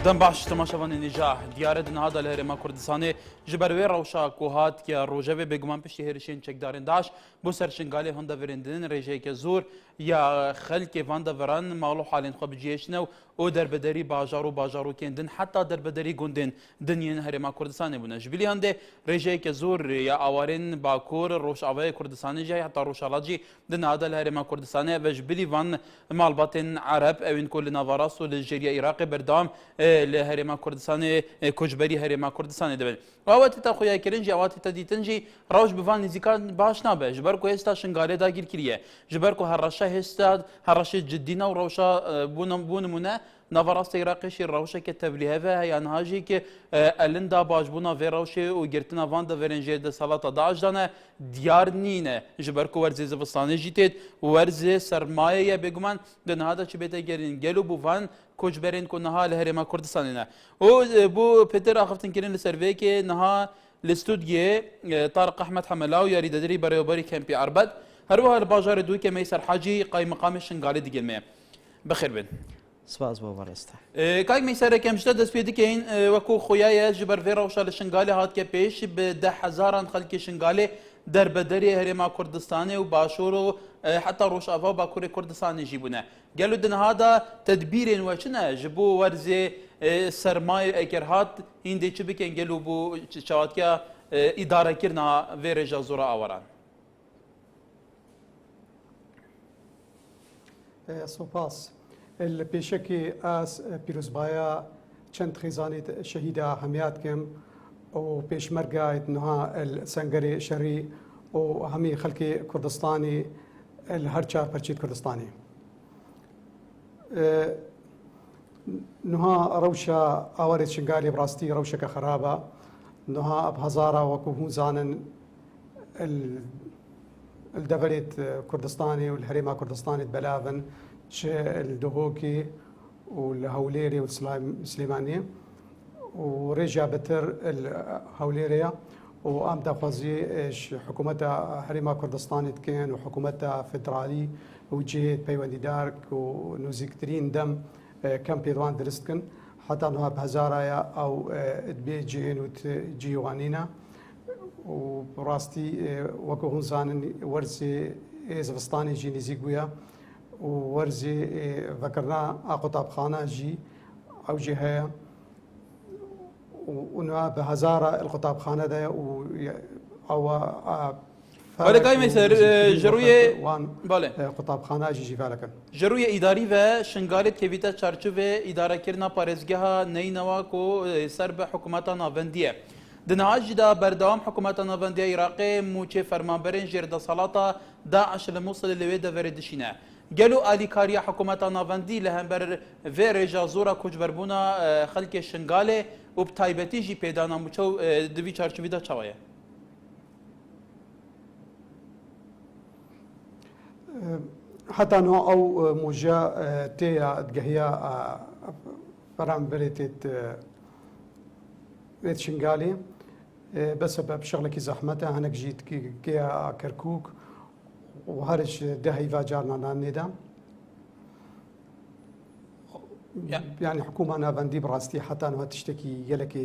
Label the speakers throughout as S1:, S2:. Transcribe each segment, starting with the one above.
S1: دم باش تماشاوان نجاح دیاره دن هذا الهرم کردستان جبروی روشا کوهات که روجه بگمان پشتی هرشین چکدارن داش بو سرشنگالی هنده ورندن رژه که زور یا خلک وانده وران مالو حالین خوب جیشنو او در بدری باجارو کندن حتی در بدری گندن دنین هرم کردستان بونه جبلی هنده رژه که زور یا آوارن باکور روش آوای کردستان جای حتی روشالاجی دن هذا الهرم کردستان و جبلی وان مالباتن عرب اوین کل نواراس و الجزیره عراق بردام لهرم کردستان کجبری هرم کردستان دبل اوقات تا خویا کرنجی اوقات تا دیتنجی روش بفان نزیکان باش نبه جبر کو هستا شنگاله دا گیر کریه جبر کو هرشه هستا هرشه جدینا و روشا بونمونه نوراست عراقی روشه که تبلیغه و یا نهاجی که الندا باجبونا و روشه و گرتنا وان دا ورنجه د سلاطه داج دانه دیار نینه جبر کو ورزه زبستانه جیتید ورزه سرمایه بگمان دن هذا چه بده گرین گلو بوفان کجبرین کو نها لهرم کردستان نه او بو پتر اخفتن کرین لسروی که نها الاستوديو طارق احمد حملاو يا ريد دري بريوبري كامبي عربد هروها الباجار دوي كميسر حاجي قاي مقام الشنغالي ديجل مية بخير بن
S2: سپاس بۆ بەڕێستە
S1: کاک مەیسەرە کەمشتە دەست پێ دکەین وەکو خۆیایە ji ber vê rewşa li Şingalê hatiye pêş bi 10,000 xelkê Şingalê derbederê Herêma Kurdistanê û başûr û heta Rojava û Bakurê Kurdistanê jî bûne. Gelo di niha da tedbîrên we çi ne ji bo werzê sermayê eger hat hîndê çi bikin gelo bû çawatiya îdarekirina vê rêja zora awaran.
S3: سپاس البيشكي اس بيروزبايا چند خيزاني شهيدة حميات كم و بيشمرقا نها السنغري شري و همي خلقي كردستاني الهرچا برچيت كردستاني نها روشا اورد شنغالي براستي روشا كخرابة نها بهزارة وكوهو زانن الدفلت كردستاني والهريمة كردستاني بلافن الدهوكي والهوليري والسليماني ورجع بتر الهوليريا وقام تخوزي حكومتها هريمة كردستاني كان وحكومتها فدرالي وجهت بيوندي دارك ونوزيكترين دم كم بيروان درستكن حتى انها بهزارايا او تبيجين وتجيوانينا وبراستي وكوهن زانن ورزي زفستاني جيني زيقويا وورزي ذكرنا أقطاب خانة جي أو جهة ونوع بهزارة القطاب خانة ده أو
S1: ولی کای میسر جروی
S3: بله قطاب خانه جی فعلا
S1: جروی اداری و شنگالت که ویتا چارچوب اداره کردن پارێزگەها نینوا کو سر به حکومت ناوندیه دنهاج دا بردوام حکومت ناوندی عراقی موچه فرمانبرین جرد صلاتا داعش الموصل لوی دا وردشینه گلو آلیکاریا حکومت ناوندی لهمبر و رجا زورا کجبربونا خلک شنگاله و بتایبتی جی پیدانا موچو دوی چارچوبی دا چوایه
S3: حتى نوع او موجا تيا دقهيا فرام بريتت بيت شنغالي بسبب شغلك زحمته هناك جيت كيا كركوك وهرش دهي فاجرنا نانيدا يعني حكومة أنا بندي براستي حتى أنها تشتكي يلك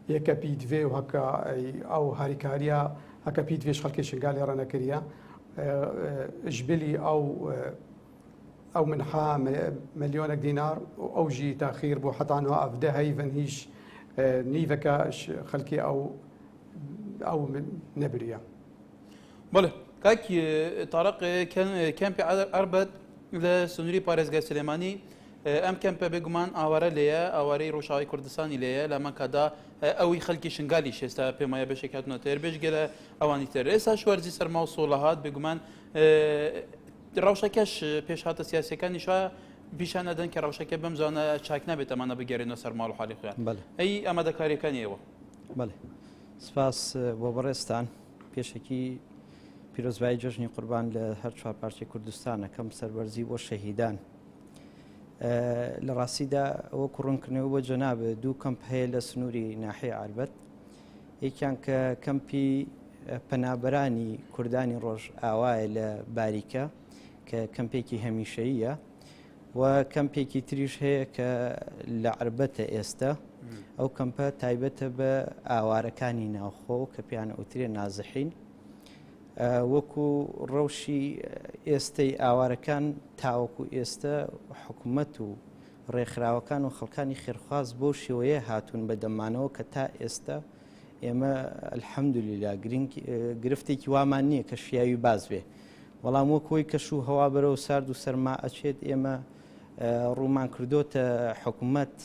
S3: يكا بيد في وهكا أو هاريكاريا هكا بيد في شغلك شنغالي رانا كريا جبلي أو منحة مليون دينار أو جي تأخير بو حتى أنه أفده هيفن هيش نيفكا خلكي أو من نبريا
S1: بله كاك طارق كان عربد لسنوري بارزغا سليماني ام كان بگمان آواره ليه آواره روشای کردستانی ليه لما كدا اوي خلكي شنغالي شستا بما بشكات نوتر بيجل اواني ترسا شورزي سر موصولات بگمان روشکش پیش هات سیاسی کنی شو بیشتر ندن که روشک بمزانه چاک نبیت من بگیرن سر مال حالی خیال.
S2: بله.
S1: ای آماده کاری کنی او.
S2: بله. سپاس بۆ بەڕێستان پێشەکی پیرۆزبایی جژنی قوربان لە هەر چوار پارچەی کوردستان ئەەکەم سەربەرزی بۆ شەهیدان لە ڕاستیدا ئەوە کوڕنکردنەوە بۆ جەنابە دوو کەمپ هەیە لە سنووری ناحیە عاربەت یەکیان کە کەمپی پەنابەرانی کوردانی ڕۆژ ئاوایە لە باریکە کە کەمپێکی هەمیشەییە و کەمپێکی تریش هەیە کە لە عربەتە ئێستا ئەو کەمپە تایبەتە بە ئاوارەکانی ناوخۆ کە پیانە ئوترێ نازحین وەکو ڕەوشی ئێستەی ئاوارەکان تاوەکو ئێستا حکوومەت و ڕێکخراوەکان و خەڵکانی خێرخواز بۆ شێوەیە هاتوون بە دەمانەوە کە تا ئێستا ئێمە الحەمدولیلا گرفتێکی وامان نییە کە شیاوی باز بێ بەڵام وەکۆی کەش و هەوا بەرەو سارد و سەرما ئەچێت ئێمە ڕوومان کردوتە حکوومەت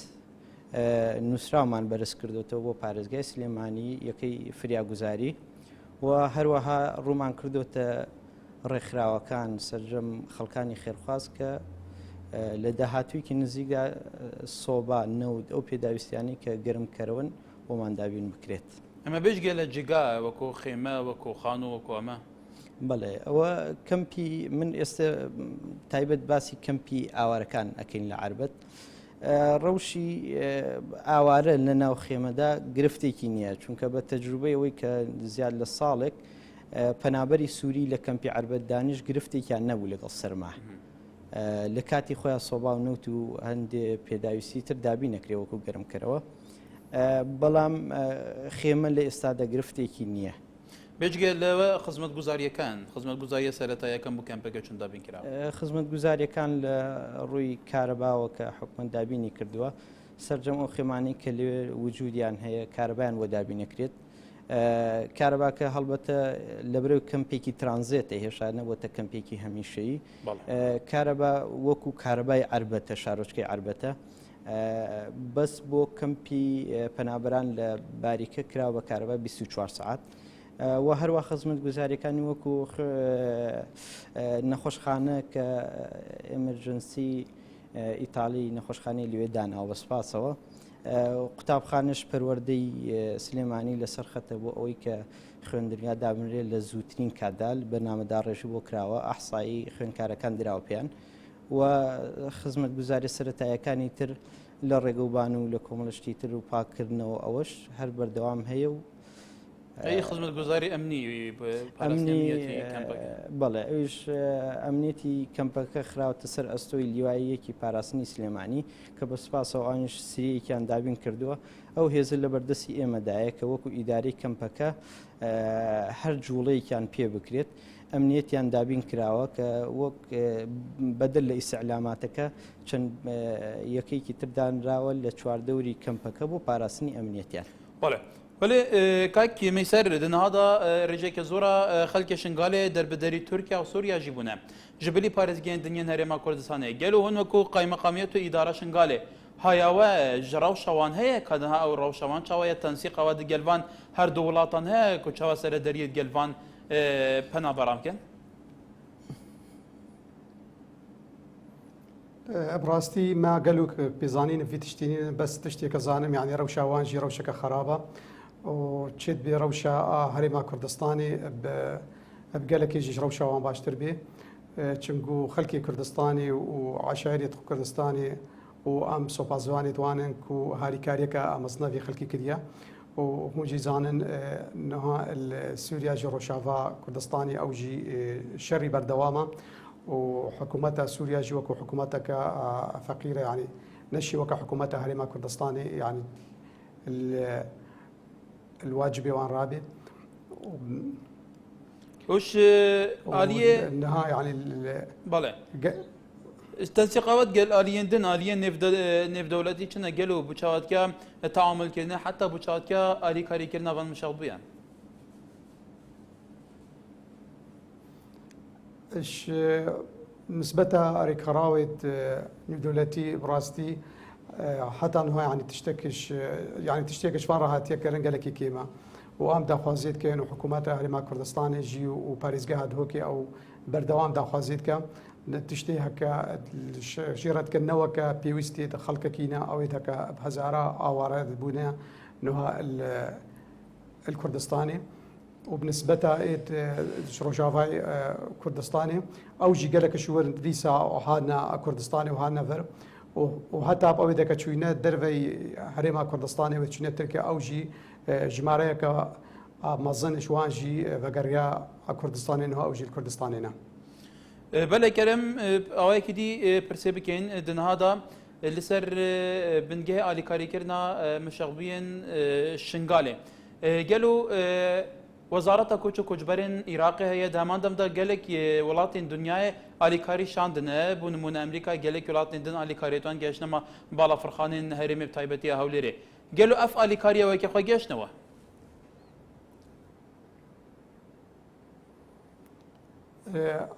S2: نووسراومان بەرز کردوتەوە بۆ پارێزگای سلێمانی یەکەی فریاگوزاری و هەروەها ڕوومان کردوتە ڕێکخراوەکان سەرجەم خەڵکانی خێرخواز کە لە داهاتوویکی نزیکدا سۆبا نەود ئەو پێداویستیانی کە گەرمکەرەوەن بۆمان دابین بکرێت
S1: ئەمە بێژگە لە جگا وەکو خێمە وەکو خان و وەکو ئەمە
S2: بەڵێ ئەوە کەمپی من ئێستا تایبەت باسی کەمپی ئاوارەکان ئەکەین لە عربەت ڕەوشی ئاوارە لە ناو خێمەدا گرفتێکی نییە چونکە بە تەجروبەی ئەوەی کە زیاد لە ساڵێک پەنابەری سووری لە کەمپی عربەت دانیش گرفتێکیان نەبوو لەگەڵ سەرما لە کاتی خۆیان سۆبا و نەوت و هەندێ پێداویستی تر دابی نەکرێ وەکو گەرمکەرەوە بەڵام خێمە لە ئێستادا گرفتێکی نییە
S1: بێجگە لەوە خزمەت گوزاریەکان خزمەت گوزاریە سەرەتایەکەم بوو کەمپەکە چون دابین کراوە
S2: خزمەت گوزاریەکان لە ڕووی کارەباوە کە حکومەت دابینی کردووە سەرجەم ئەو خێمانی کە لێ وجودیان هەیە کارەبایان بۆ دابینەکرێت کارەباکە هەڵبەتە لەبرەو کەمپێکی ترانزێتە هێشا نەبووتە کەمپێکی هەمیشەیی کارەبا وەکو کارەبای عربەتە شارۆچکەی عربەتە بەس بۆ کەمپی پەنابەران لە باریکە کراوە بە کارەبا 24 سعات و هەروە خزمەت گوزاریەکانی وەکو نەخۆشخانە کە ئەمەرجنسی ئیتالی نەخۆشخانەی لێوێ داناوە بە سپاسەوە قوتابخانەش پەروەردەی سلێمانی لەسەر خەتە بۆ ئەوەی کە خوێندنیا دابنرێت لە زووترین کاتدال بەنامەدا ڕێژی بۆ کراوە ئەحسایی خوێندکارەکان دراوپیان و خزمەت گوزاری سەرەتایەکانی تر لە ڕێگەوبان و لە کۆمەڵشتی تر و پاکردنەوە ئەوەش هەر بەردەوام هەیە و
S1: ئەی خزمەت گوزاری ئەمنی
S2: بەڵێ ئەوش ئەمنێتی کەمپەکە خراوەتە سەر ئەستۆی لیواییەکی پاراستنی سلێمانی کە بە سپاسەوە ئەوانش سریەکیان دابین کردووە ئەو هێزە لە بەردەستی ئێمەدایە کە وەکو ئیدارەی کەمپەکە هەر جوڵەیەکیان پێ بکرێت ئەمنیەتیان دابین کراوە کە وەک بەدل لە ئیسعلاماتەکە چەند یەکەیەکی تردانراوە لە چواردەوری کەمپەکە بۆ پاراستنی ئەمنیەتیان
S1: ولی کاکی میسر دنهادا رجیک زورا خلک شنگاله در بدری ترکیه و سوریا جیبونه جبلی پارێزگەیان دنیا هەرێما کوردستانê gelo hûn wekû qaymeqamiyet û îdara şingalê haya we ji rewşawan heye ka diha ew rewşawan çawa ye tensîqa we di gelvan her du wilatan heye ku çawa sere deriyê gelvan penaberan bikin
S3: براستي ما قالوا بيزانين في تشتينين بس تشتي كزانم يعني روشة وانجي روشة كخرابة وتشد بروشة هريما كردستاني بقالك يجي روشة وان باشتر بي تشنقو خلكي كردستاني وعشائري كردستاني وام سوبازواني دوانن كو هاري كاريكا مصنفي خلكي كديا وموجي زانن انها سوريا جي روشافا كردستاني او جي شري بردوامه وحكومتها سوريا جي وكو حكومتك فقيرة يعني نشي وكا حكومتها هريما كردستاني يعني الواجبي وان رابي
S1: وش آلية
S3: انها يعني
S1: بله تنسيقات قال آليين دن آليين نف دولتي كنا قالوا بوشات كا تعامل كنا حتى بوشات كا آلي كاري كنا van مشغبيان
S3: ايش نسبتها اريك خراويت دولتي براستي حتى انه يعني تشتكش فرها تيكرن قالك كيما وام داخوازيت كانوا حكومات اهل كردستان جي وباريزغا هوكي او بردوام داخوازيت كا تشتي هكا شيرت كنوكا بيوستي خلق كينا او هكا بهزاره اوارد بونا نها الكردستاني وبنسبتها روجافاي كردستاني او جي قالك شو ريسا وهانا كردستاني وهانا فر وحتى ابو دك تشوينا درفي هريما كردستاني وتشوينا تركيا او جي جماريك مازن شوان جي فقريا كردستاني او جي الكردستاني
S1: بله کرم آوای کدی پرسه بکن دنهادا لسر بنگه آلی کاری کرنا مشغبین شنگاله گلو وزارت کوچ کوچبرین عراق هي دهمان دم دا گلک ولاتین دنیای آلی کاری شاندنه بون من امریکا گلک ولاتین دن آلی کاریتوان گشنما بالا فرخانین هرم بتایبتی هولری گلو اف آلی کاری و کی خو گشنوا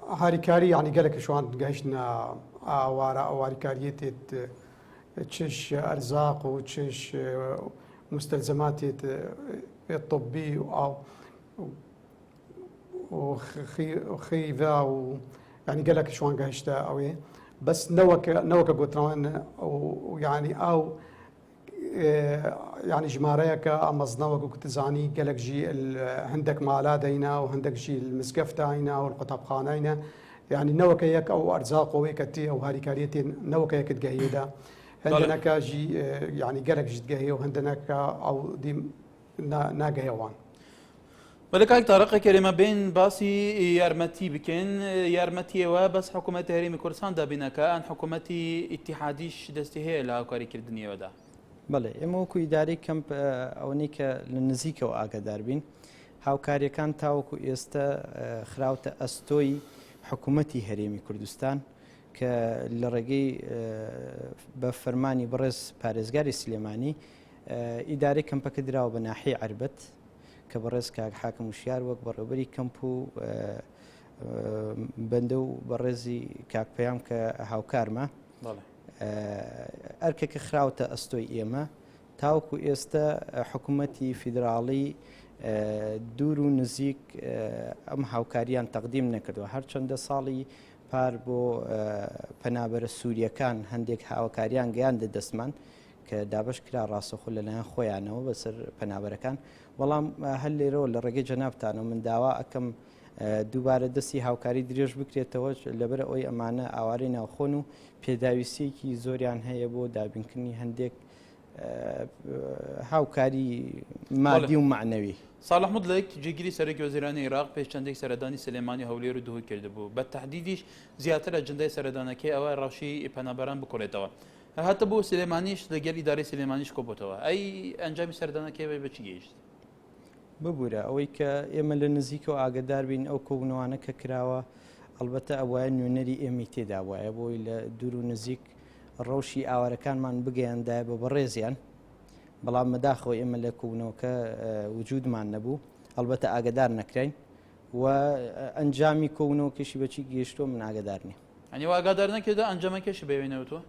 S3: هاریکاری يعني قالك شو عند قايشنا واريكاريات تشش ارزاق وتشش مستلزمات الطبي او وخيفا يعني قالك شو عند قايشتا او بس نوك قوتران ويعني او يعني جماريك أمزناوك وكتزاني قالك جي عندك مالادينا وعندك جي المسقفتاينا والقطبخانينا يعني نوكيك أو أرزاق ويكتي أو هاريكاريتين نوكيك تقهيدا عندك جي يعني قالك جي تقهي وعندك أو دي ناقهيوان
S1: ولكن طريقة كلمة بين باسي يارمتي بكن يارمتي وبس حكومة هريم كردستان دا بينك أن حكومة اتحاديش دستهي لها كاري كردنيا ودا
S2: بەڵێ ئێمە وەکو ئیداری کەمپ ئەوەی کە لە نزیکەوە ئاگادار بین هاوکاریەکان تاوەکو ئێستا خراوتە ئەستۆی حکوومەتی هەرێمی کوردستان کە لە ڕێگەی بە فەرمانی بەڕێز پارێزگاری سلێمانی ئیدارەی کەمپەکە دراوە بە ناحی عربەت کە بەڕێز کاک حاکم وشیار وەک بەڕێوەبەری کەمپ و بەندە و بەڕێزی کاکپەیام کە هاوکارمە ئەرکێکە خراوتە ئەستۆی ئێمە تاوەکو ئێستا حکوومەتی فیدراڵی دوور و نزیک ئەم هاوکاریان تەقدیم نەکردووە هەرچەندە ساڵی پار بۆ پەنابەرە سووریەکان هەندێک هاوکاریان گەیاندە دەستمان کە دابش کرا ڕاستەخۆ لەلایەن خۆیانەوە بەسەر پەنابەرەکان بەڵام هەر لێرەوە لە ڕێگەی جەنابتانەوە من داوا ئەەکەم دووبارە دەستی هاوکاری درێژ بکرێتەوە لەبەر ئەوەی ئەمانە ئاوارەی ناوخۆن و پێداویستێکی زۆریان هەیە بۆ دابینکردنی هەندێک هاوکاری مادی و معنەوی
S1: صالح مدلك جيجري سرك وزيران العراق بيش چندك سرداني سليماني هوليرو دوه کرده بو بالتحديدش زياتر اجنده سردانكي او راشي پنابران بكوريتوا حتى بو سليمانيش دگل اداره سليمانيش کوبوتوا اي انجام سردانكي به چی گشت
S2: ببوورە ئەوەی کە ئێمە لە نزیکەوە ئاگدار بین ئەو کۆبنەوانە کە کراوە ئەلبەتە ئەوایە نوێنەری ئێمە تێدا وایە بۆی لە دوور و نزیک ڕەوشی ئاوارەکانمان بگەیاندای بە بەڕێزیان بەڵام مەداخەوە ئێمە لە کوبنەوەکە وجودمان نەبوو ئەلبەتە ئاگدار نەکراین و ئەنجامی کۆبنەوەکەشی بەچی گەیشتۆ من ئاگدار نیە
S1: يعني واگادار نەکرد ئەنجامەکەشی ببینەوە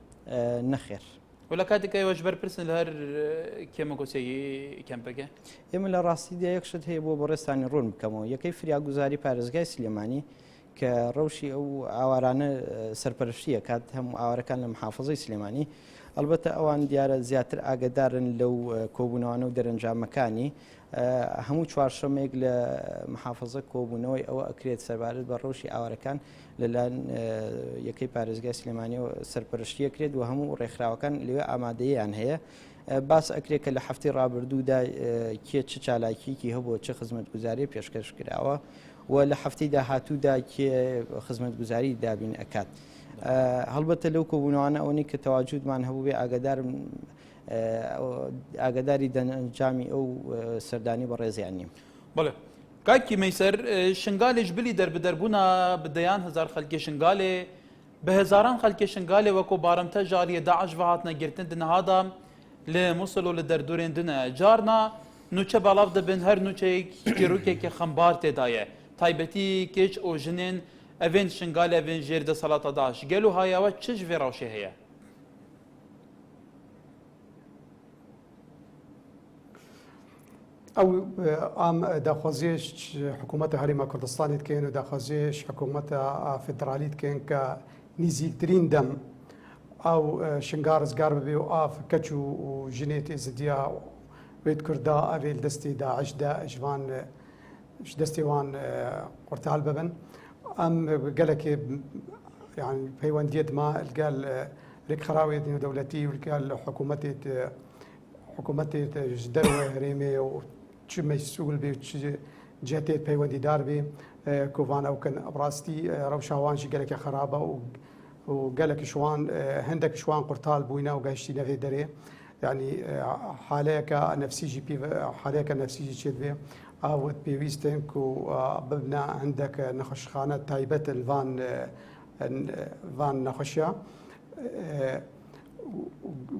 S2: نەخێر
S1: ولا کاتێک وەجبەر پرسن لە هەر کێمەکۆسیەکی کەمپەکە
S2: ئێمە لە ڕاستیدا یەکشت هەیە بۆ بەڕێستانی ڕوون بکەمەوە یەکەی فریاگوزاری پارێزگای سلێمانی کە ڕەوشی ئەو ئاوارانە سەرپەرشتیە کات هەموو ئاوارەکان لە محافظەی سلێمانی ئەلبەتە ئەوان دیارە زیاتر ئاگدارن لەو کۆبوونەوەانە و دەرەنجامەکانی هەموو چوارشەمێک لە محافظە کۆبوونەوەی ئەوە ئەکرێت سەربارەت بە ڕەوشی ئاوارەکان لەلایەن یەکەی پارێزگای سلێمانیەوە سەرپەرشتیە کرێت و هەموو ڕێکخراوەکان لەوێ ئامادەیان هەیە باس ئەکرێت کە لە هەفتەی ڕابردوودا کێ چ چالاکیکی هەبووە چه خزمەتگوزاری پێشکەش کراوە و لە هەفتەی داهاتوودا کێ خزمەتگوزاری دابین ئەکات هەڵبەتە لەو کۆبوونەوانە ئەوەی کە تەواجودمان هەبوو بێ ئاگداری دەنجامی ئەو سەردانی بە ڕێزیان نیم
S1: بڵێ کاکی مەیسەر شنگالێش بلی دەربدەربوونا بدەیان هزار خەلکی شنگالێ بە هزاران خەلکی شنگالێ وەکو بارەمتە جاریە داعش بە هاتنە گرتن دنەهادا لە مووسڵ و لە دەردورێندنە جارنا نوچە بەڵاو دەبن هەر نوچەیەک تیرۆکێکی خەمبار تێدایە تایبەتی کێچ ئۆژنێن ئەڤێن شنگال ئەڤێن ژێر دەسەڵاتە داعش گەل و هایاوە چش vê ڕەوشێ هەیە
S3: او ام داخوازيش حكومه هريمه كردستان كان وداخوازيش حكومه فدراليت كان كنيزيلترين دم او شنغارز غارب بيو اف كاتشو وجنيت ازديا بيت كردا افيل دستي داعش دا اجوان دستي وان قرتال ببن ام قالك يعني بيوان ديد ما قال لك خراوي دولتي وقال حكومتي جدروه هريمه وش مسؤول بي جێتێت پەیوەندیدار بێ کۆڤانە وکەن ڕاستی ڕەوشاوانشی گەلێکی خراپە و گەلێکی شوان هەندێک شوان قورتال بووینە و گەشتی نەوێ دەرێ یعنی حالەیەکە نەفسیژی حالەیەکە نەفسیژی چێت بێ ئاوت پێویستن و ببنە هەندێک نەخۆشخانە تایبەت وان نەخۆشیە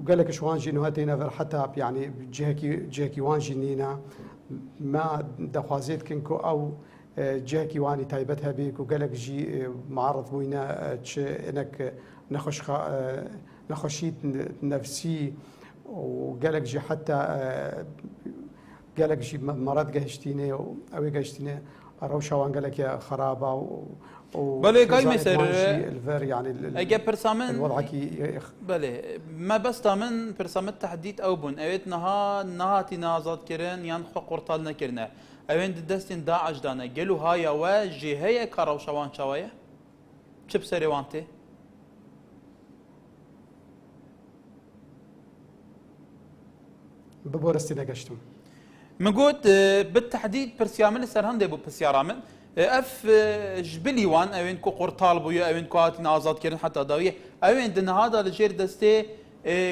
S3: gelek şu an jînohetê ver heta yani cihekî wan jî nîne me dexwazê dikin ku ew cihekî wanî taybet hebe ku gelek jî mearif bûyne çi hinek nexweşî nefsî û gelek jî heta gelek jî merad gehiştîne û ew ê gehiştîne rewşa wan gelekî xeraba
S1: بله گاهی مثل
S3: يعني
S1: اگه پرسامن
S3: الوضع
S1: بله ما بس تامن پرسامت تحديد او بون اويت نهاتي نازاد كرن يان خو قرطال نكرنا اوين دستين داعش دانا قالوا هايا واجي هي كارو شوان شوايه چب سري وانتي
S3: ببورستي نقشتم
S1: مقود بالتحديد برسيامن سرهن دي بو برسيارامن اف جبلي وان اوين كو قرطال بويا اوين كو هاتي نازاد كرن حتى داويه اوين دن هذا الجير دستي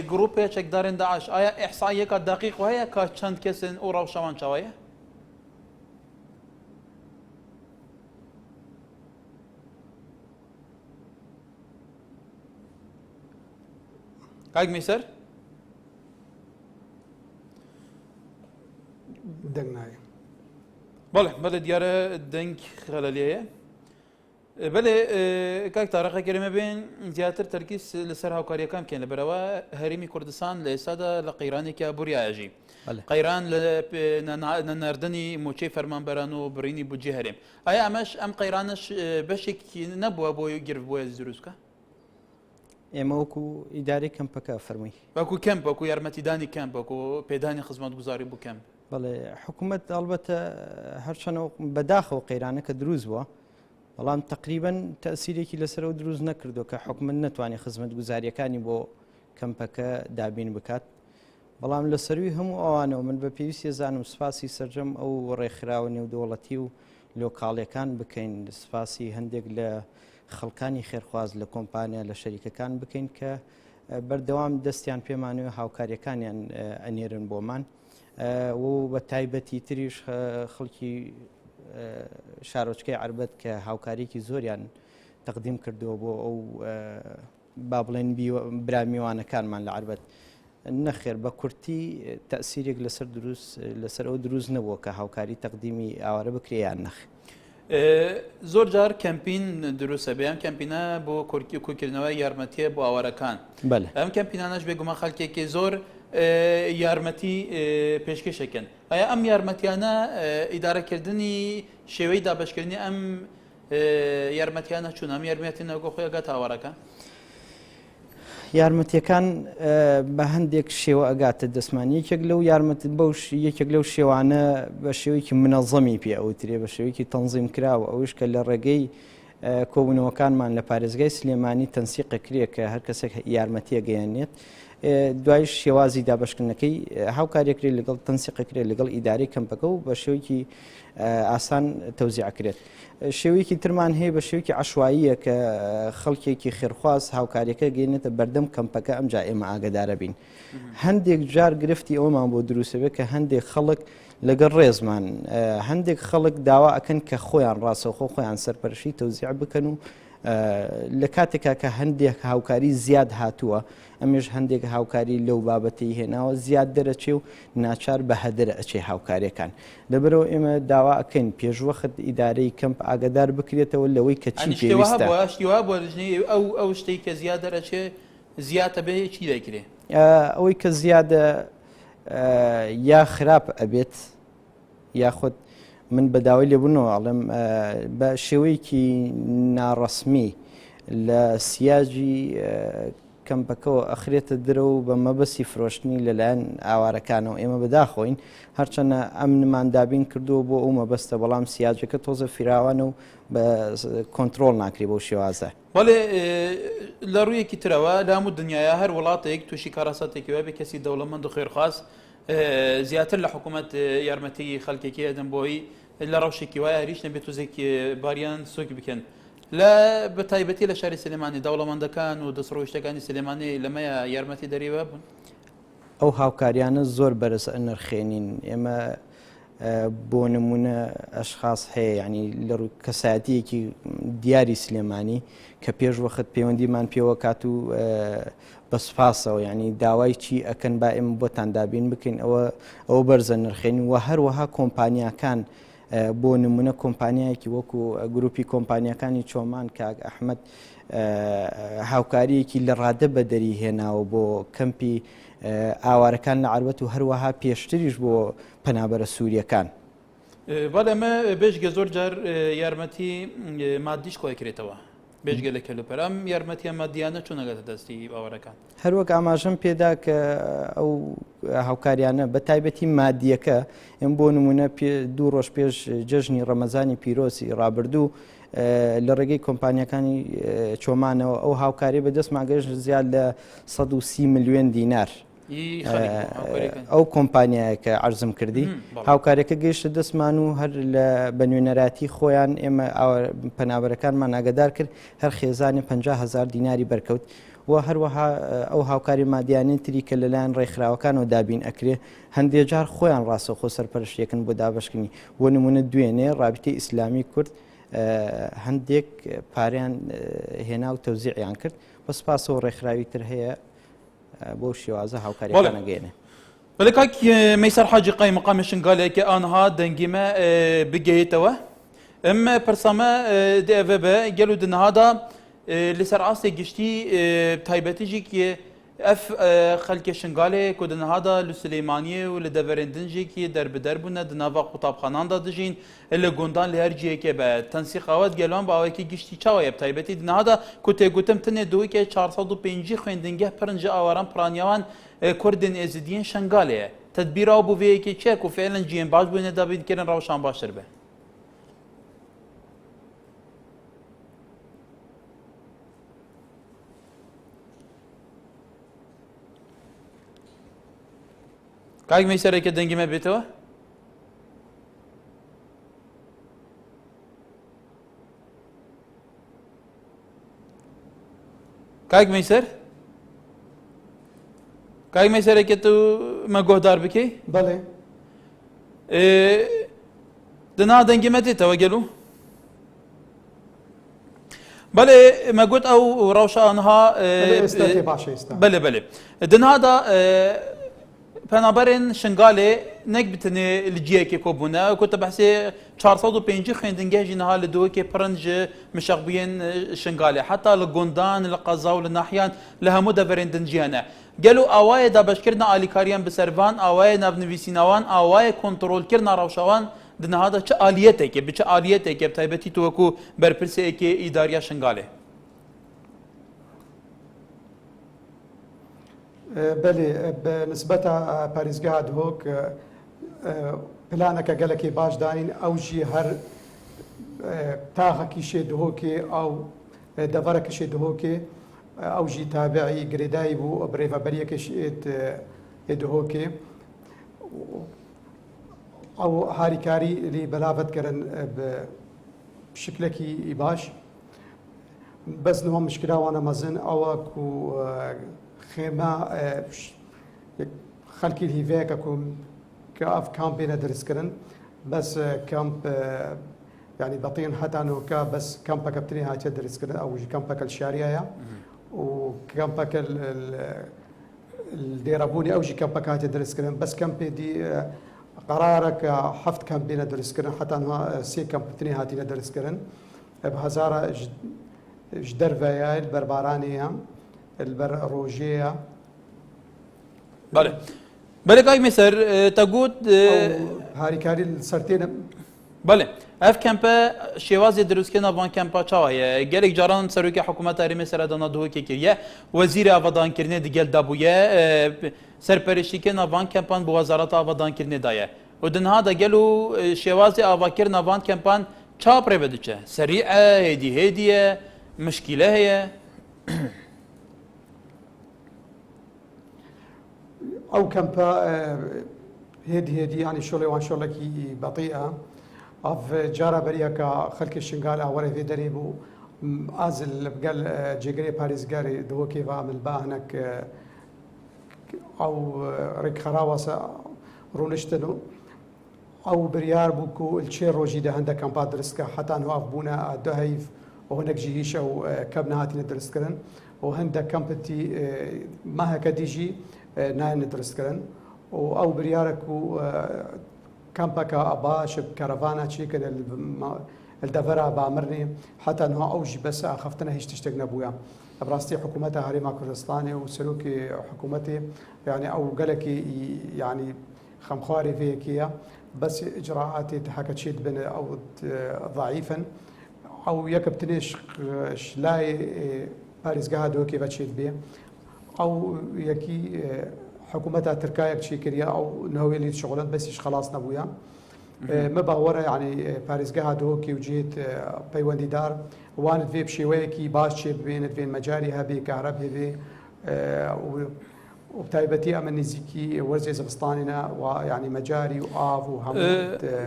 S1: جروب هيك دارين داعش ايا احصائيه دقيق وهي كاچند كسن او روشوان شوايه كاك ميسر
S3: دنگناي
S1: بله دیاره دنگ خلالیه بله كاك طارق كريمه بين زياتر تركيز لسر هاوكاريا كام كان لبروا هريمي كردستان لساده لقيراني كبورياجي قيران لنردني موشي فرمان برانو بريني بوجي هريم اي امش ام قيرانش بشك نبوا بو يقرب بو زروسكا
S2: ئێمە وەکو ئیداری کەمپەکە فەرمووی
S1: وەکو کەمپ وەکو یارمەتیدانی کەمپ وەکو پێدانی خزمەتگوزاری بوو کەمپ
S2: بەڵێ حکوومەت ئەڵبەتە هەرچەنەوە بەداخەوە قەیرانەکە دروست بووە بەڵام تقریبەن تەسیرێکی لەسەرەوە دروست نەکردو کە حکومت نەتوانێت خزمەتگوزاریەکانی بۆ کەمپەکە دابین بکات بەڵام لە سەروی هەموو ئەوانەوە من بە پێویستی زانم سوپاسی سەرجەم ئەو ڕێکخراوە نێودەوڵەتی و لۆکاڵیەکان بکەین سوپاسی هەندێک لە خەڵکانی خێرخواز لە کۆمپانیا لە شەریکەکان بکەین کە بەردەوام دەستیان پێمانوێ هاوکاریەکانیان ئەنێرن بۆمان و بە تایبەتی تریش خەڵکی شارۆچکەی عربەت کە هاوکاریەکی زۆریان تەقدیم کردووە بۆ ئەو با بڵێن برامیوانەکانمان لە عربەت نەخێر بە کورتی تەسیرێک لەسەر ئەو دروست نەبووە کە هاوکاری تەقدیمی ئاوارە بکرێیان نەخ
S1: زۆر جار کەمپین دروستە بێ ئەم کەمپینە بۆ کوکردنەوەی یارمەتیە بۆ ئاوارەکان ئەم کەمپینانەش بێگومان خەڵکێکی زۆر یارمەتی پێشکەشەکەن ئایا ئەم یارمەتیانە ئیدارەکردنی شێوەی دابشکردنی ئەم یارمەتیانە چون ئەم یارمەتی نەگۆ خۆی ئەگات ئاوارەکان
S2: یارمەتیەکان بە هەندێک شێوە ئەگاتە دەستمان یەکێک لەو یارمەت یەکێک لەو شێوانە بە شێوەیەکی منەظەمی پێ ئەوترێ بە شێوەیەکی تەنظیم کراوە ئەوش کە لە ڕێگەی کۆبوونەوەکانمان لە پارێزگای سلێمانی تەنسیقەکرێ کە هەر کەسێک یارمەتیە گەیەنێت دوای شێوازی دابشکردنەکەی هاوکاریەکرێت لەگەڵ تەنسیقەکرێت لەگەڵ ئیداری کەمپەکە و بە شێوەیەکی ئاسان تەوزیعکرێت شێوەیەکی ترمان هەیە بە شێوەیەکی عەشواییە کە خەڵکێکی خێرخواز هاوکاریەکە گەێنێتە بەردەم کەمپەکە ئەمجا ئێمە ئاگادارە بین هەندێک جار گرفتی ئەومان بۆ دروستەوێت کە هەندێک خەڵک لەگەڵ ڕێزمان هەندێک خەڵک داوا ئەکەن کە خۆیان ڕاستەوخۆ خۆیان سەرپەرشی تەوزیع بکەن و لە کاتێکا کە هەندێک هاوکاری زیاد هاتووە ئەمێش هەندێک هاوکاری لەو بابەتی هێناوە زیاد دەرەچێ و ناچار بە هەدەرە ئەچێ هاوکاریەکان لەبەرەوە ئێمە داوا ئەکەین پێشوەخت ئیدارەی کەمپ ئاگدار بکرێتەوە لەوەی کە چی پێویستە
S1: ئەو شتەی کە زیاد دەرەچێ زیاتە بێ چی دەکرێ
S2: ئەوەی کە زیادە یا خراپ ئەبێت یاخود من بەداوای لێبوونەوە ئەڵێم بە شێوەیەکی ناڕەسمی لە سیاجی کەمپەکەەوە ئەخرێتە درەوە بە مەبەستی فرۆشتنی لەلایەن ئاوارەکانەوە ئێمە بەداخۆین هەرچەنە ئەمنمان دابین کردووە بۆ ئەو مەبەستە بەڵام سیاجەکە تۆزە فراوانە و بە کۆنتترۆل ناکری بۆ شێوازە
S1: بەڵێ لە ڕوویەکی ترەوە لامو دنیاە هەر وڵاتێک تووشی کارەساتێکیوە بێ کەسی دەوڵەمەند و خێرخواست زیاتر لە حکوومەت یارمەتی خەڵکێکی ئەدەم بۆی لە ڕەوشێکی وایە هەریش نەبێت تۆزێکی باریان سۆک بکەن لە بە تایبەتی لە شاری سلێمانی دەوڵەمەندەکان و دەسڕۆیشتەکانی سلێمانی لەمەیە یارمەتی دەریوە بوون
S2: ئەو هاوکاریانە زۆر بەرز نرخێنین ئێمە بۆ نمونە ئەشخاص هەیە ینی لە ڕوو کەسایەتیەکی دیاری سلێمانی کە پێش وەخت پەیوەندیمان پێوە کات و بە سوپاسەوە ینی داوای چی ئەکەن با ئێمە بۆتان دابین بکەین ئەوە بەرزە نرخێنین و هەروەها کۆمپانیاکان بۆ نمونە کۆمپانیایەکی وەکو گروپی کۆمپانیەکانی چۆمان کاک ئەحمەد هاوکاریەکی لە ڕادە بەدەری هێناوە بۆ کەمپی ئاوارەکان لە عەربەت و هەروەها پێشتریش بۆ پەنابەرە سووریەکان
S1: بەڵێ ئەمە بێژگە زۆر جار یارمەتی مادیش خۆی کرێتەوە بێژگە لە کەلوپەرام یارمەتیە مادیانە چۆن نەگەتە دەستی باوەڕەکان
S2: هەروەک ئاماژەم پێدا کە ئەو هاوکاریانە بە تایبەتی مادیەکە ئەم بۆ نمونە 2 ڕۆژ پێش جەژنی ڕەمەزانی پیرۆسی ڕابردوو لە ڕێگەی کۆمپانیەکانی چۆمانەوە ئەو هاوکاری بەدەست ماگەشت زیاد لە 130 ملیۆن دینار ئەو کۆمپانیایەکە عەرزم کردی هاوکارێکە گەیشتە دەستمان و هەر لە بە نوێنەراتی خۆیان ئێمە پەنابەرەکانمان ئاگادار کرد هەر خێزانی 50,000 دیناری بەرکەوت و هەروەها ئەو هاوکاری مادیانی تری کە لەلایەن ڕێکخراوەکانەوە دابین ئەکرێ هەندێک جار خۆیان ڕاستەوخۆ سەرپەرشتێکن بۆ دابشکردنی بۆ نمونە دوێنێ ڕابطەی ئیسلامی کورد هەندێک پاریان هێنا و تەوزیعیان کرد بە سپاسەوە ڕێکخراوی تر هەیە بۆ شێوازە هاوکاریەکان نەگەێنێ
S1: بەڵێ کاک مەیسەر حاجی قای مقامی شنگالێکە ئانها دەنگیمە بگەیتەوە ئەم پرسەمە دێڤە بە گەل و دنهادا لەسەر ئاسێ گشتی تایبەتیژێکی ئەف خەلکێ شنگالێک و دنهادا لە سلەیمانیە و لە دەڤەرێندنجێکی دەربدەر بوونە دناڤا قوتابخاناندا دژین لە گوندان لە هەرجیەکێ بە تەنسیقاوەت گەلوان باوەیەکی گشتی چاوەیە تایبەتی دنهادا کو تێگوتم تنێ دوویکێ 405 خوێندنگە پرنج ئاواران پرانیاوان کوردن ئێزیدیین شنگالەیە تدبیراو بۆ vەیەکی چێک و فعلا جیێن باش بوونە دابینکردن ڕەوشان باشتر بێ کاک مەیسەرێکە دەنگیمە بێتەوە کاک مەیسەر کاک مەیسەرێکە تو مەگۆدار بکەی
S3: بەڵێ
S1: دنا دەنگیمە دێتەوە گەلو بەڵێ مەگوت ئەو ڕەوشانها بەلێ بەلێ دنهادا پەنابەرێن شنگالێ نەک بتنێ لە جیەکێ کۆبوونە کۆتە بەحسێ 405 خوێندنگەژی نەها لە دووەکێ پرنج مشەقبوویەن شنگالێ حتا لە گۆندان لە قەزا و لە ناحیان لە هەموو دەڤەرێندن جیانە گەل و ئاوایە دابەشکردنە ئالیکاریان بسەروان ئاوایە ناونویسیناوان ئاوایە کۆنتڕۆلکردنا ڕەوشەوان دنهادا چه ئالیەتێکێ بچە ئالیەتێکێ تایبەتی تۆوەکو بەرپرسەیەکێ ئیداریە شنگالێ
S3: بەێ بەنسبەتە پارێزگا دهۆک پلانەکە گەلێکی باش دانین ئەوژی هەر تاغەکی شێ دهۆکێ ئەو دەڤەرەکە شێ دهۆکێ ئەوژی تابعی گرێدایی بوو برێڤەبەریەکەش دهۆکێ ئەو هاریکاری لی بەلاڤەتکردن شکلێکی باش بەس نەوە مشکراوانە مەزن ئەوە و خێمە خەلکی هیڤەیەکە کە ئەف کامپێنە دروستکردن بەس کەمپ ینی بەتین هەتانۆکە بەس کەمپەکە بتنی هاچە دروستکردن ئەوژی کەمپەکە شاریایە و کەمپەکە دێرەبوونی ئەوژی کەمپەکە هاتە دروستکردن بەس کەمپێ دی قرارە کە هەفت کەمپێنە دروستکردن هەتانها 3 کەمپتنی هاتیە دروستکردن هەزارە ji derveye li berbaranê ye li ber rojê ye
S1: بله بله کاک مەیسەر te got
S3: harîkarî li ser tê
S1: بله ev kempe şêwazê dirûstkirina van kempa çawa ye gelek caran serokê hikûmeta Herêmê Serhedana Duhokê kiriye wezîrê avadankirinê di gel dabûye serperiştîkirina van kempan bi wezareta avadankirinê daye û di niha de gel û şêwazê avakirina van kempan çawa prêve diçe serî e hêdî hêdî ye مشكلة هي
S3: أو كمبا هدي يعني شغلة وان شغلة كي بطيئة اف جارا بريكا خلك الشنغال اوري في دريبو ازل بقال جيجري باريس جاري دو كيفا من باهنك او ريك خراوسا رونشتنو او بريار بوكو الشير روجي ده عندك كم بادرسكا حتى انه افبونا دهيف وهناك جيش او كبنا هاتي ندرسكرن وهندك كمبتي ما هكا ديجي ناين ندرسكرن او برياركو كامباكا اباش بكرفانا شيكن الدفرة بامرني حتى انه اوجي بس اخفتنا هيش تشتغنا بويا براستي حكومتها هريما كردستاني وسلوكي حكومتي يعني او قالك يعني خمخاري فيكيا بس اجراءاتي تحكتشيت بن او ضعيفا او يكبتنيش شلاي باريس قاعد كيف تشيت بيه او يكي حكومتها تركايا بشي كريا او نهوي اللي شغلت بس خلاص نبويا ما باورا يعني باريس قاعد هوكي وجيت بيوندي دار وانت في بشي ويكي باش شيت بين في مجاري هبي كهربي في وبتايبتي امن نزيكي ورزي زغستاننا ويعني مجاري واف وهم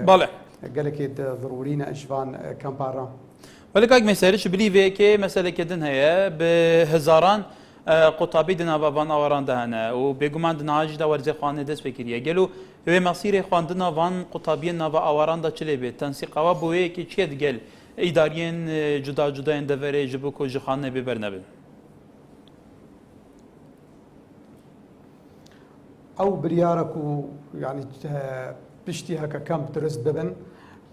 S1: بله
S3: قال لك ضرورينا اجفان كامبارا
S1: ولكن مسألة بليفي كي مسألة كدن هي بهزاران قطابي دنا بابان آوران دهنا وبيجومان دنا عاجدا ورزي خوان دست بكريه قالوا هو مصير خوان دنا وان قطابي نوا آوران دا چلي بيت تنسيق أوا بوه كي چيت قال إداريين جدا جدا اندفره جبوكو جخان نبي برنبن
S3: او برياركو يعني بشتي هكا كم درس ببن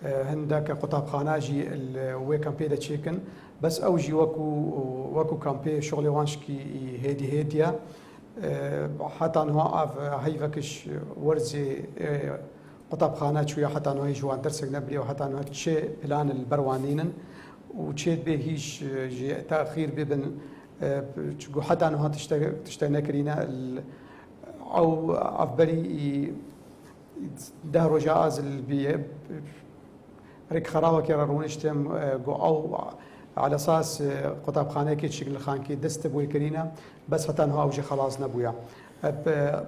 S3: هندك قطاب خاناجي وي كامبي دا تشيكن بس اوجي وكو كامبي شغلي وانشكي هيديا حتى انه هيفكش ورزي قطاب خانات شويه حتى انه يجوا درسك نبلي وحتى انه تشي بلان البروانين وتشيت به هيش تاخير ببن حتى انه تشتغل نكرينا او افبري ده رجاز البي ريك خراوه كي رونشتم او على اساس قطاب خانه كي شكل خان كي دست بوي كرينا بس حتى انه اوجي خلاص نبويا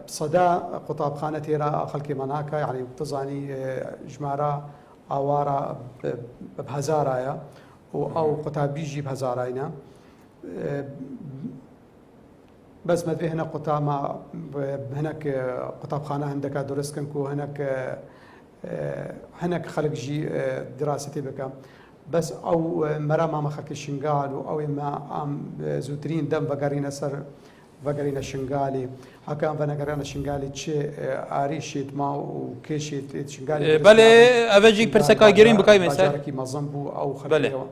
S3: بصدا قطاب خانه تيرا خلكي مناكا يعني بتزاني جمارة اوارا بهزارايا او قطاب بيجي بهزاراينا بس ما هنا قطامة هناك قطاب خانة عندك درسكنكو هناك خلق جي دراستي بك بس او مرا ما خلق الشنغال او ما ام زوترين دم فقرينا سر فقرينا شنغالي حكام فنقرنا شنغالي تشي اريشيت ما وكيشيت شنغالي
S1: بله افجي برسكا جرين بكاي مثلا
S3: كي مزنبو او
S1: بله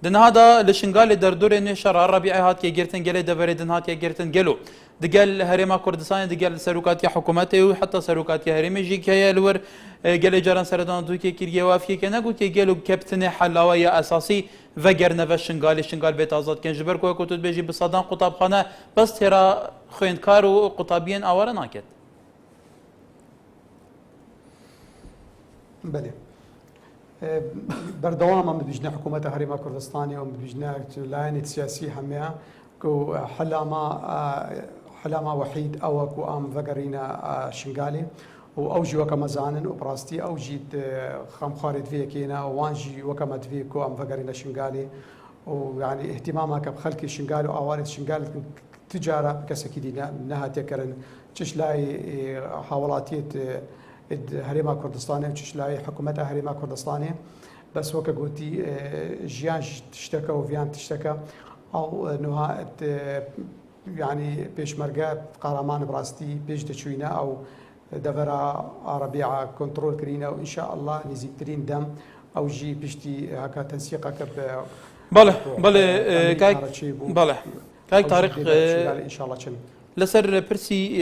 S1: دن هذا لشنغال دردور نشر الربيع هات يجرتن قال دبر دن هات يجرتن قالوا دقال هريما كردستان دقال سروكات حكومته وحتى سروكات هريما جي كيا لور قال جاران سردان دوكي كيريا وافي كنا قلت قالوا كابتن حلاويه اساسي فقرنا في شنغال بيت ازاد كان جبر كو كنت بيجي بصدان قطاب خانه بس ترى خوينكار وقطابيين اورا ناكت
S3: بله بردوام من بجنا حكومة هريما كردستاني ومن بجنا لاين سياسي همها كو حلاما وحيد او كو ام فقرينا شنغالي واوجي وكما زانن وبراستي اوجيت خام خالد فيكينا وانجي وكما تفيكو ام فقرينا شنغالي ويعني اهتمامك بخلق شنغالي واوارد شنغالي تجاره كسكيدينا نها تكرن تشلاي حاولاتيت هريما كردستاني وتشلاي حكومة هريما كردستاني بس وكا قلتي جيان تشتكى وفيان تشتكى او نها يعني بيش مرقا قهرمان براستي بيش تشوينا او دفرا ربيعه كنترول كرينا وان شاء الله نزيد دم او جي بيشتي هكا تنسيقك
S1: بله كايك طارق
S3: ان شاء الله شن
S1: لسر برسي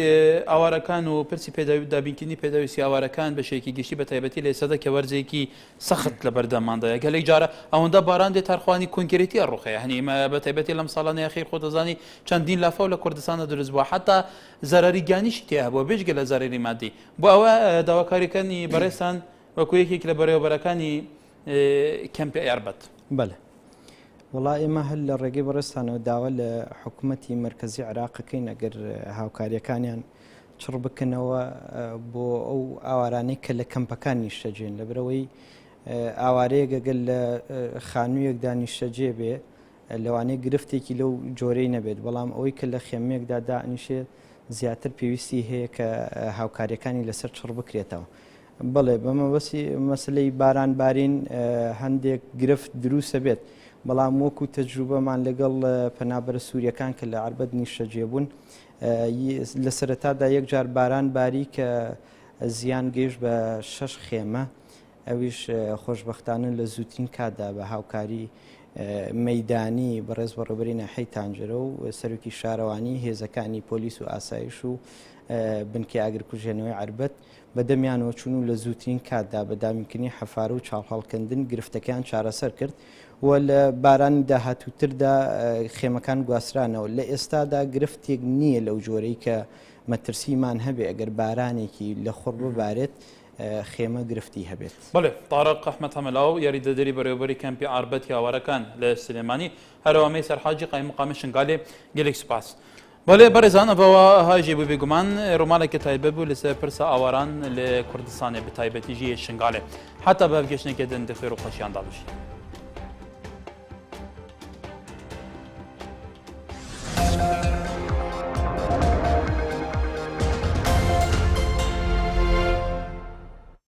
S1: اواركان و برسي دابينكيني بيداوسي اواركان بشيكي گشتي بتايبتي لسدا كورزيكي سخت لبردمان دا قال لك جاره اوندا باران دي ترخواني كونكريتي الرخه يعني ما بتايبتي لمصالانه اخير خود زاني چندين لافا ولا كردستان درز بو حتى ضرري جانيش تي ابو بيش قال ضرري مادي بو او دواكاري كاني برسان وكويكي كلبريو بركاني كامبي اربط
S2: بله والله ما هل الرقيب رستان وداول حكومتي مركزي عراق كين اگر هاوكاريا كانيان شربك انه بو او اواراني كل كم بكان يشتجين لبروي ئاوارەیە گەگەل لە خانوویەکدا نیشتەجێ بێ لەوانەیە گرفتێکی لەو جۆرەی نەبێت بەڵام ئەوەی کە لە خێمەیەکدا دانیشێ زیاتر پێویستی هەیە کە هاوکاریەکانی لەسەر چڕ بکرێتەوە. بڵێ بەمەبەستی مەسلەی بارانبارین هەندێک گرفت دروستە بێت بەڵام وەکو تەجروبەمان لەگەڵ پەنابەرە سووریەکان کە لە عربەت نیشتەجێ بوون لە سەرەتادا یەک جار باران باری کە زیان گەیشت بە 6 خێمە ئەویش خۆشبەختانە لە زووترین کاتدا بە هاوکاری مەیدانی بەڕێز بەڕێوەبەری ناحەی تانجەرە و سەرۆکی شارەوانی هێزەکانی پۆلیس و ئاسایش و بنکەی ئاگرکوژێنەوەی عربەت بەدەمیانەوە چوون و لە زووترین کاتدا بە دامینکردنی حەفارە و چاڵهەڵکردن گرفتەکان چارەسەر کرد و لە بارانی داهاتووتردا خێمەکان گواسترانەوە. لە ئێستادا گرفتێک نییە لەو جۆرەی کە مەترسیمان هەبێ ئەگەر بارانێکی لە خۆڕ ببارێت خێمە گرفتی هەبێت.
S1: بڵێ تارق ئەحمەد هەمەلاو یاریدەدەری بەڕێوەبەری کەمپی عربەتی هاوارەکان لە سلێمانی هەروەمەی سەرحاجی قایم مقامی شنگالێ گەلێک سوپاس. بەڵێ بەڕێزان ئەوە هاژێ بوو بێگومان ڕۆمالێکی تایبەت بوو لەسەر پرسە ئاواران لە کوردستانی بە تایبەتیژی شنگالێ حتا بە گەشتێکی دەن دەخێر و خۆشیان دابشی.